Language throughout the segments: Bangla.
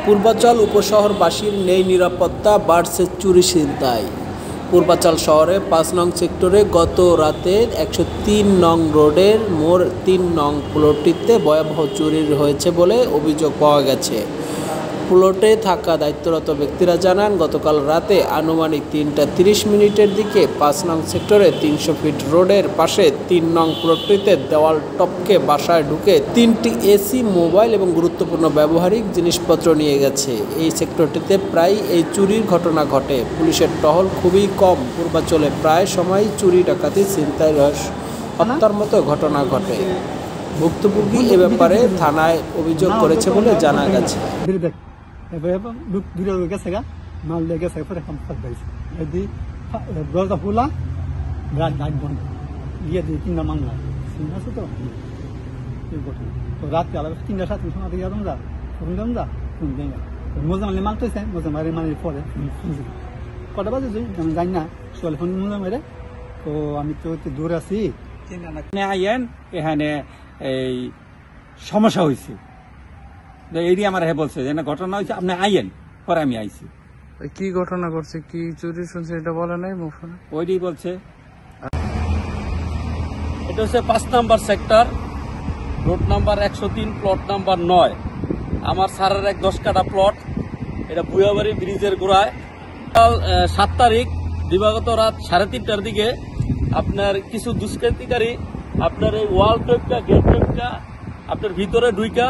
পূর্বাচল উপশহরবাসীর নেই নিরাপত্তা, বাড়ছে চুরি ছিনতাই। পূর্বাচল শহরে ৫ নং সেক্টরে গত রাতে ১০৩ নং রোডের মোড় ৩ নং প্লটটিতে ভয়াবহ চুরি হয়েছে বলে অভিযোগ পাওয়া গেছে। প্লটে থাকা দায়িত্বরত ব্যক্তিরা জানান, গতকাল রাতে আনুমানিক ৩টা ৩০ মিনিটের দিকে ৫ নং সেক্টরে ৩০০ ফিট রোডের পাশে ৩ নং প্লটটিতে দেওয়াল টপকে বাসায় ঢুকে ৩টি এসি, মোবাইল এবং গুরুত্বপূর্ণ ব্যবহারিক জিনিসপত্র নিয়ে গেছে। এই সেক্টরটিতে প্রায় এই চুরির ঘটনা ঘটে। পুলিশের টহল খুবই কম। পূর্বাচলে প্রায় সময় চুরি, ডাকাতি, ছিনতাই, হত্যার মতো ঘটনা ঘটে। ভুক্তভোগী এ ব্যাপারে থানায় অভিযোগ করেছে বলে জানা গেছে। মাল লেগে গেছে, দরজা খোলা, লাইট বন্ধ, গিয়ে দিই 3টা মামলা আছে তো এই ঘটনা। তো রাত্রে আলাদা 3টা 7 সময় দিয়ে যাবেন যা ফোন দেন যা ফোন দেন মোজা মারলে মারতেছে, মোজা মারে মানে পরে কটা বাজে জানি না, সোয়াল ফোন মোজা মেরে। তো আমি তো দূরে আছি, আইয়েন এখানে এই সমস্যা হয়েছে, এটি আমার বলছে যে না ঘটনা হয়েছে, আপনি আইয়েন। পরে আমি আইছি। কি ঘটনা করছে, কি চুরি শুনছে এটা বলে নাই মুফানা? ওইটি বলছে এটা হচ্ছে ৫ number sector, road number ১০৩, plot number ৯। আমার সারের এক 10 কাঠা প্লট। এটা বুয়াবাড়ি ব্রিজের গোড়ায়। ৭ তারিখ দিবাগত রাত ৩:৩০টার দিকে আপনার কিছু দুষ্কৃতিকারী আপনার এই ওয়াল টেপটা, গেট টেপটা আপনার ভিতরে ঢুইকা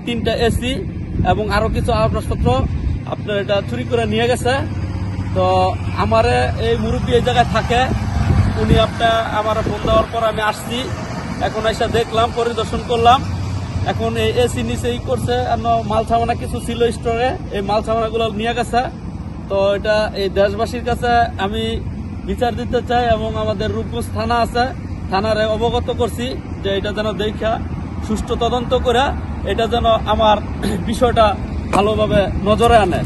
3টা এসি এবং আরো কিছু আসবাবপত্র আপনার এটা চুরি করে নিয়ে গেছে। তো আমারে এই মুরব্বী এই জায়গায় থাকে, উনি আপনার আমার ফোন দেওয়ার পর আমি আসছি। এখন এসে দেখলাম, পরিদর্শন করলাম। এখন এই এসি নিচে করছে, মাল সামানা কিছু ছিল স্টোরে, এই মাল সামানাগুলো নিয়ে গেছে। তো এটা এই দেশবাসীর কাছে আমি বিচার দিতে চাই এবং আমাদের রূপগঞ্জ থানা আছে, থানারে অবগত করছি যে এটা যেন দেখা সুষ্ঠু তদন্ত করে এটা যেন আমার বিষয়টা ভালোভাবে নজরে আনে।